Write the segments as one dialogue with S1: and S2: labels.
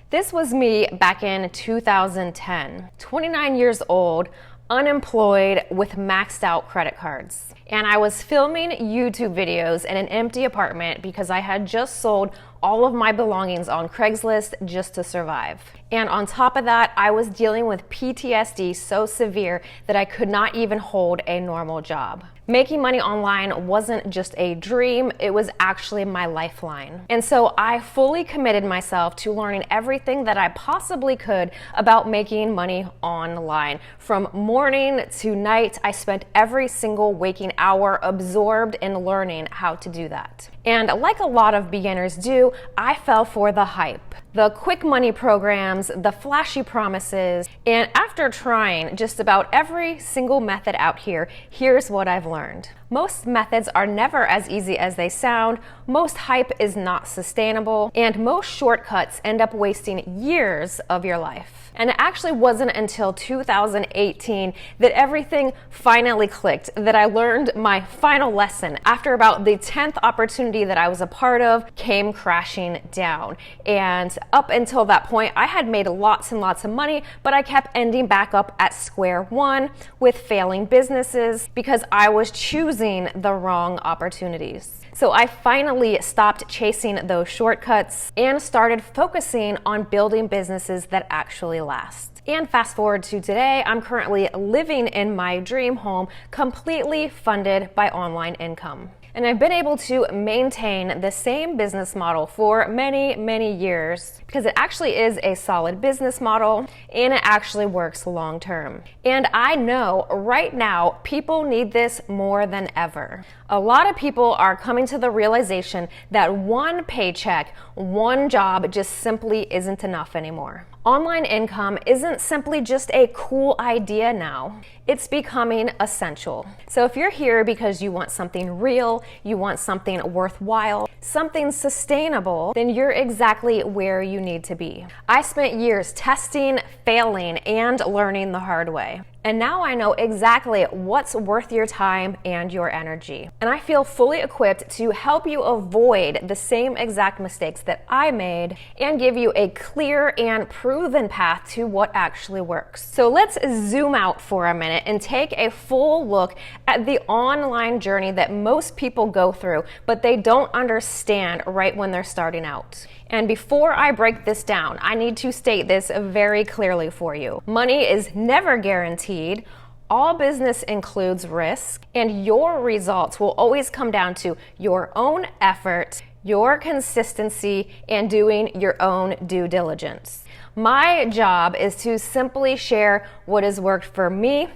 S1: This was me back in 2010, 29 years old, unemployed with maxed out credit cards. And I was filming YouTube videos in an empty apartment because I had just sold all of my belongings on Craigslist just to survive. And on top of that, I was dealing with PTSD so severe that I could not even hold a normal job. Making money online wasn't just a dream, it was actually my lifeline. And so I fully committed myself to learning everything that I possibly could about making money online. From morning to night, I spent every single waking hour absorbed in learning how to do that. And like a lot of beginners do, I fell for the hype, the quick money programs, the flashy promises, and after trying just about every single method out here, here's what I've learned. Most methods are never as easy as they sound, most hype is not sustainable, and most shortcuts end up wasting years of your life. And it actually wasn't until 2018 that everything finally clicked, that I learned my final lesson after about the 10th opportunity that I was a part of came crashing down. And up until that point, I had made lots and lots of money, but I kept ending back up at square one with failing businesses because I was choosing the wrong opportunities. So I finally stopped chasing those shortcuts and started focusing on building businesses that actually last. And fast forward to today, I'm currently living in my dream home, completely funded by online income. And I've been able to maintain the same business model for many, many years because it actually is a solid business model and it actually works long term. And I know right now people need this more than ever. A lot of people are coming to the realization that one paycheck, one job just simply isn't enough anymore. Online income isn't simply just a cool idea now. It's becoming essential. So if you're here because you want something real, you want something worthwhile, something sustainable, then you're exactly where you need to be. I spent years testing, failing, and learning the hard way. And now I know exactly what's worth your time and your energy. And I feel fully equipped to help you avoid the same exact mistakes that I made and give you a clear and proven path to what actually works. So let's zoom out for a minute and take a full look at the online journey that most people go through, but they don't understand right when they're starting out. And before I break this down, I need to state this very clearly for you. Money is never guaranteed. All business includes risk, and your results will always come down to your own effort, your consistency, and doing your own due diligence. My job is to simply share what has worked for me,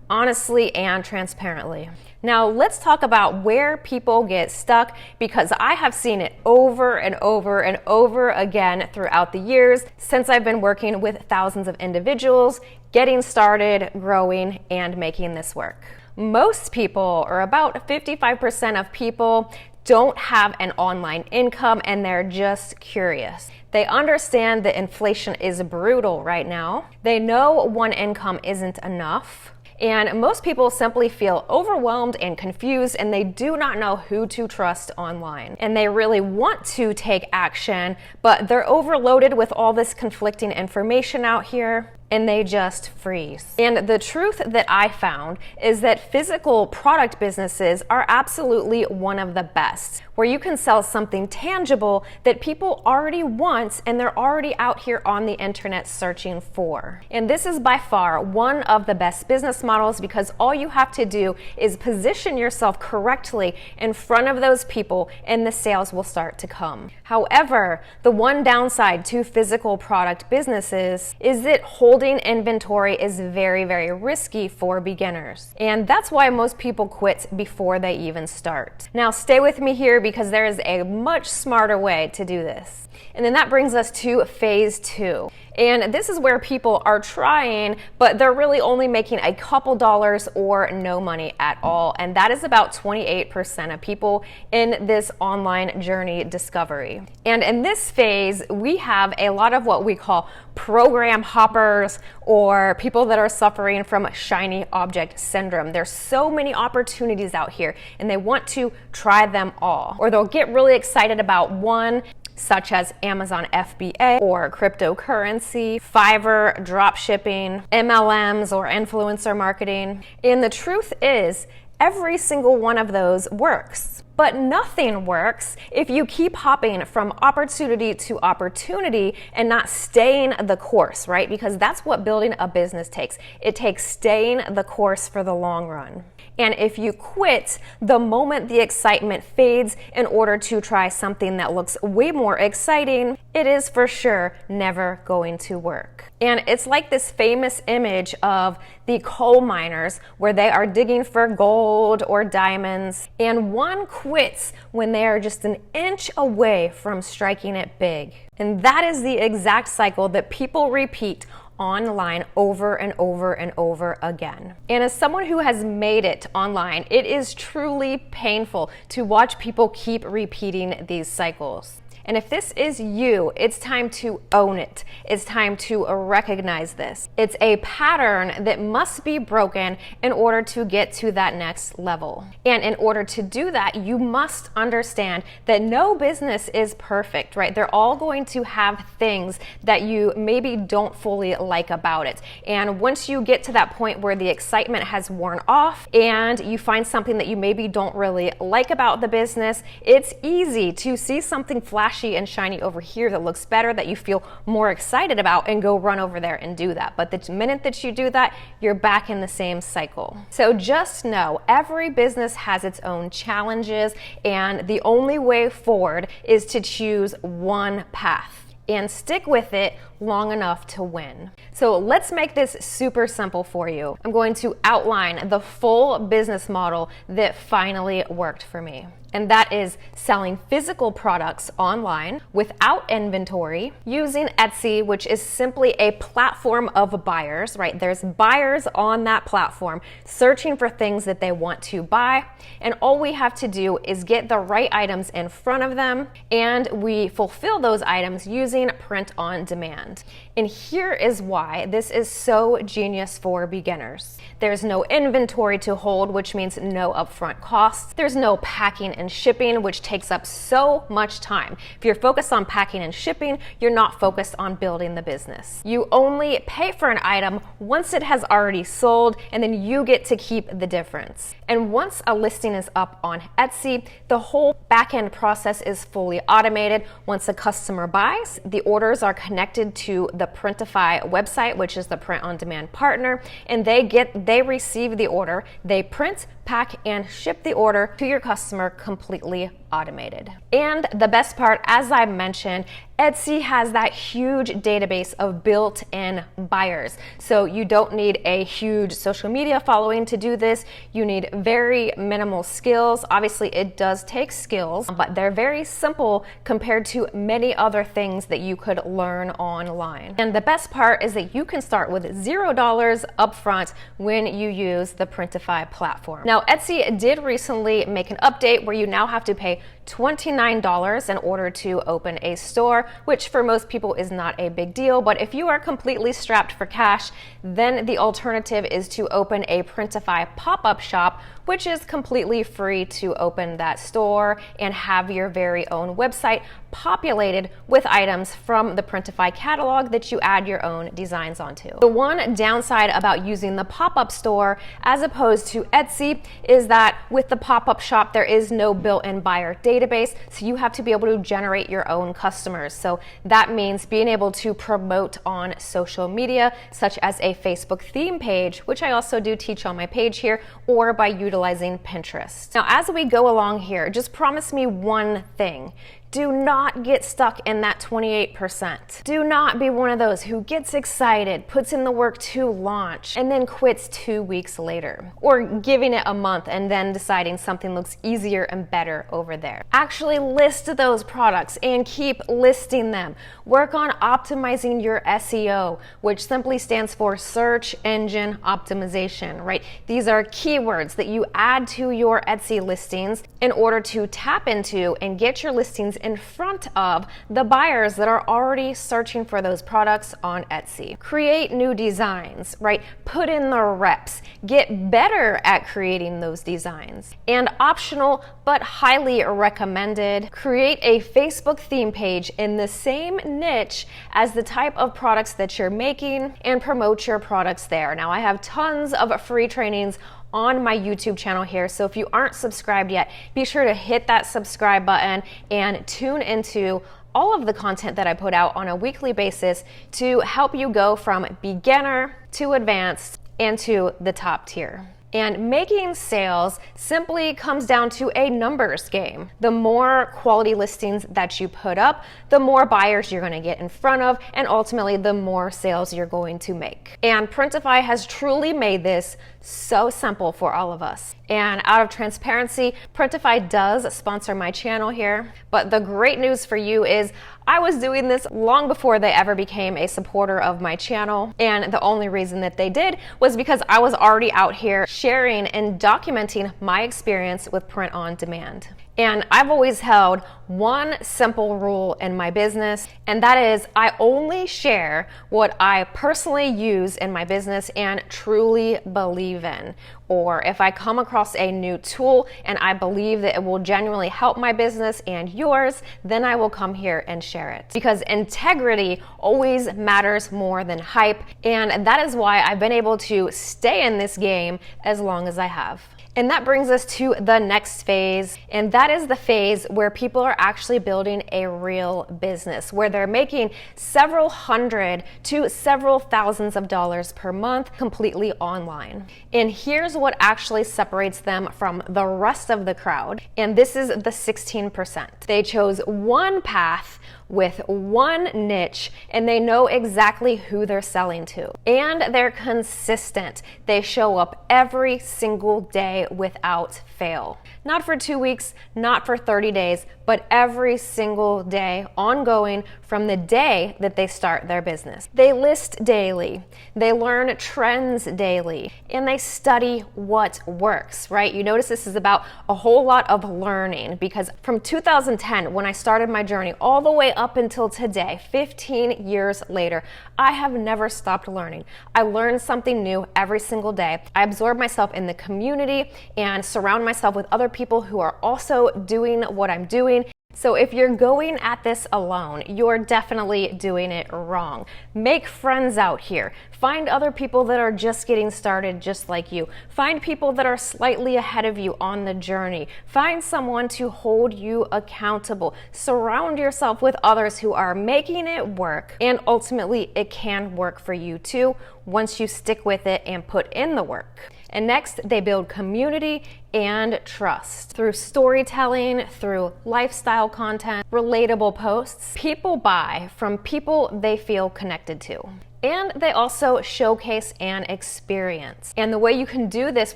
S1: honestly and transparently. Now let's talk about where people get stuck because I have seen it over and over and over again throughout the years since I've been working with thousands of individuals, getting started, growing, and making this work. Most people, or about 55% of people, don't have an online income and they're just curious. They understand that inflation is brutal right now. They know one income isn't enough. And most people simply feel overwhelmed and confused and they do not know who to trust online. And they really want to take action, but they're overloaded with all this conflicting information out here and they just freeze. And the truth that I found is that physical product businesses are absolutely one of the best, where you can sell something tangible that people already want and they're already out here on the internet searching for. And this is by far one of the best business models because all you have to do is position yourself correctly in front of those people and the sales will start to come. However, the one downside to physical product businesses is that holding inventory is very, very risky for beginners. And that's why most people quit before they even start. Now stay with me here because there is a much smarter way to do this. And then that brings us to phase 2. And this is where people are trying, but they're really only making a couple dollars or no money at all. And that is about 28% of people in this online journey discovery. And in this phase, we have a lot of what we call program hoppers or people that are suffering from shiny object syndrome. There's so many opportunities out here and they want to try them all. Or they'll get really excited about one such as Amazon FBA or cryptocurrency, Fiverr, drop shipping, MLMs or influencer marketing. And the truth is, every single one of those works. But nothing works if you keep hopping from opportunity to opportunity and not staying the course, right? Because that's what building a business takes. It takes staying the course for the long run. And if you quit the moment the excitement fades in order to try something that looks way more exciting, it is for sure never going to work. And it's like this famous image of the coal miners where they are digging for gold or diamonds, and one quits when they are just an inch away from striking it big. And that is the exact cycle that people repeat online over and over and over again. And as someone who has made it online, it is truly painful to watch people keep repeating these cycles. And if this is you, it's time to own it. It's time to recognize this. It's a pattern that must be broken in order to get to that next level. And in order to do that, you must understand that no business is perfect, right? They're all going to have things that you maybe don't fully like about it. And once you get to that point where the excitement has worn off and you find something that you maybe don't really like about the business, it's easy to see something flashy and shiny over here that looks better, that you feel more excited about, and go run over there and do that. But the minute that you do that, you're back in the same cycle. So just know every business has its own challenges, and the only way forward is to choose one path and stick with it long enough to win. So let's make this super simple for you. I'm going to outline the full business model that finally worked for me. And that is selling physical products online without inventory, using Etsy, which is simply a platform of buyers, right? There's buyers on that platform searching for things that they want to buy. And all we have to do is get the right items in front of them, and we fulfill those items using print on demand. And here is why this is so genius for beginners. There's no inventory to hold, which means no upfront costs. There's no packing and shipping, which takes up so much time. If you're focused on packing and shipping, you're not focused on building the business. You only pay for an item once it has already sold, and then you get to keep the difference. And once a listing is up on Etsy, the whole back-end process is fully automated. Once a customer buys, the orders are connected to the Printify website, which is the print-on-demand partner, and they receive the order, they print, pack, and ship the order to your customer completely automated. And the best part, as I mentioned, Etsy has that huge database of built-in buyers. So you don't need a huge social media following to do this. You need very minimal skills. Obviously, it does take skills, but they're very simple compared to many other things that you could learn online. And the best part is that you can start with $0 upfront when you use the Printify platform. Now, Etsy did recently make an update where you now have to pay $29 in order to open a store, which for most people is not a big deal. But if you are completely strapped for cash, then the alternative is to open a Printify pop-up shop, which is completely free to open that store and have your very own website populated with items from the Printify catalog that you add your own designs onto. The one downside about using the pop-up store as opposed to Etsy is that with the pop-up shop, there is no built-in buyer database, so you have to be able to generate your own customers. So that means being able to promote on social media, such as a Facebook theme page, which I also do teach on my page here, or by utilizing Pinterest. Now, as we go along here, just promise me one thing. Do not get stuck in that 28%. Do not be one of those who gets excited, puts in the work to launch, and then quits 2 weeks later. Or giving it a month and then deciding something looks easier and better over there. Actually list those products and keep listing them. Work on optimizing your SEO, which simply stands for search engine optimization, right? These are keywords that you add to your Etsy listings in order to tap into and get your listings in front of the buyers that are already searching for those products on Etsy. Create new designs, right? Put in the reps. Get better at creating those designs. And optional but highly recommended, create a Facebook theme page in the same niche as the type of products that you're making and promote your products there. Now, I have tons of free trainings on my YouTube channel here, so if you aren't subscribed yet, be sure to hit that subscribe button and tune into all of the content that I put out on a weekly basis to help you go from beginner to advanced and to the top tier. And making sales simply comes down to a numbers game. The more quality listings that you put up, the more buyers you're going to get in front of, and ultimately the more sales you're going to make. And Printify has truly made this so simple for all of us. And out of transparency, Printify does sponsor my channel here, but the great news for you is I was doing this long before they ever became a supporter of my channel, and the only reason that they did was because I was already out here sharing and documenting my experience with print on demand. And I've always held one simple rule in my business, and that is I only share what I personally use in my business and truly believe in. Or if I come across a new tool and I believe that it will genuinely help my business and yours, then I will come here and share it. Because integrity always matters more than hype, and that is why I've been able to stay in this game as long as I have. And that brings us to the next phase, and that is the phase where people are actually building a real business, where they're making several hundred to several thousands of dollars per month completely online. And here's what actually separates them from the rest of the crowd, and this is the 16%. They chose one path with one niche, and they know exactly who they're selling to. And they're consistent. They show up every single day without fail. Not for 2 weeks, not for 30 days, but every single day, ongoing from the day that they start their business. They list daily, they learn trends daily, and they study what works, right? You notice this is about a whole lot of learning, because from 2010, when I started my journey, all the way up until today, 15 years later, I have never stopped learning. I learn something new every single day. I absorb myself in the community and surround myself with other people who are also doing what I'm doing. So if you're going at this alone, you're definitely doing it wrong. Make friends out here. Find other people that are just getting started just like you. Find people that are slightly ahead of you on the journey. Find someone to hold you accountable. Surround yourself with others who are making it work, and ultimately it can work for you too once you stick with it and put in the work. And next, they build community and trust through storytelling, through lifestyle content, relatable posts. People buy from people they feel connected to. And they also showcase an experience. And the way you can do this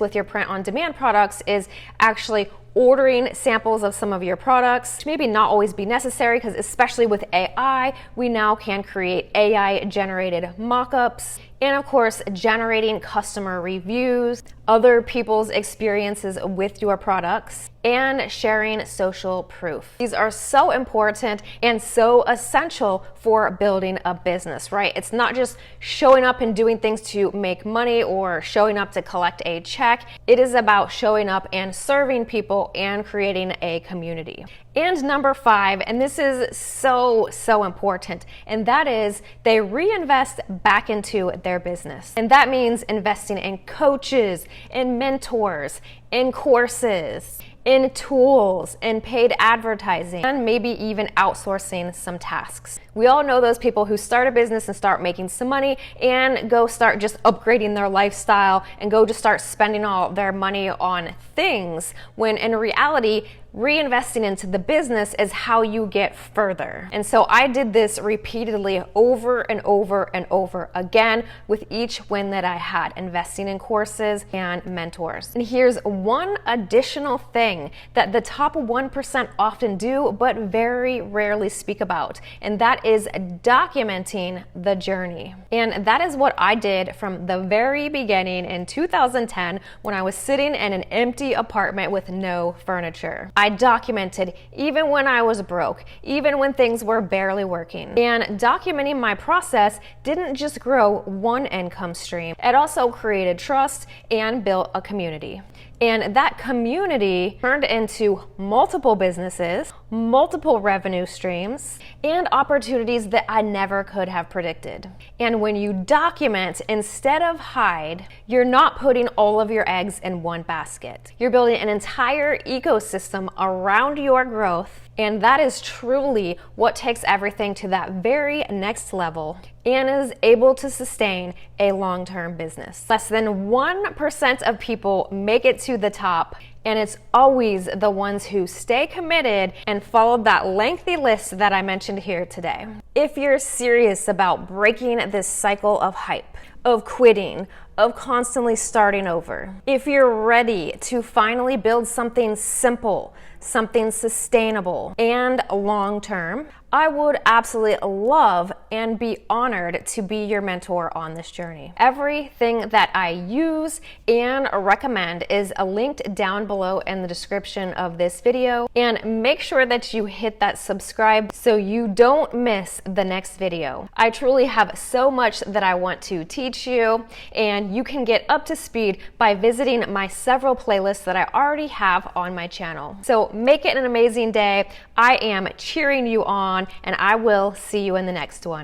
S1: with your print-on-demand products is actually ordering samples of some of your products, which maybe not always be necessary, because especially with AI, we now can create AI-generated mock-ups. And of course, generating customer reviews, other people's experiences with your products, and sharing social proof. These are so important and so essential for building a business, right? It's not just showing up and doing things to make money or showing up to collect a check. It is about showing up and serving people and creating a community. And number 5, and this is so important, and that is they reinvest back into their business. And that means investing in coaches, in mentors, in courses, in tools, in paid advertising, and maybe even outsourcing some tasks. We all know those people who start a business and start making some money and go start just upgrading their lifestyle and go just start spending all their money on things, when in reality, reinvesting into the business is how you get further. And so I did this repeatedly over and over and over again with each win that I had, investing in courses and mentors. And here's one additional thing that the top 1% often do but very rarely speak about, and that is documenting the journey. And that is what I did from the very beginning in 2010 when I was sitting in an empty apartment with no furniture. I documented even when I was broke, even when things were barely working. And documenting my process didn't just grow one income stream, it also created trust and built a community. And that community turned into multiple businesses, multiple revenue streams, and opportunities that I never could have predicted. And when you document instead of hide, you're not putting all of your eggs in one basket. You're building an entire ecosystem around your growth. And that is truly what takes everything to that very next level and is able to sustain a long-term business. Less than 1% of people make it to the top, and it's always the ones who stay committed and follow that lengthy list that I mentioned here today. If you're serious about breaking this cycle of hype, of quitting, of constantly starting over, if you're ready to finally build something simple, something sustainable and long-term, I would absolutely love and be honored to be your mentor on this journey. Everything that I use and recommend is linked down below in the description of this video, and make sure that you hit that subscribe so you don't miss the next video. I truly have so much that I want to teach you, and you can get up to speed by visiting my several playlists that I already have on my channel. So make it an amazing day. I am cheering you on, and I will see you in the next one.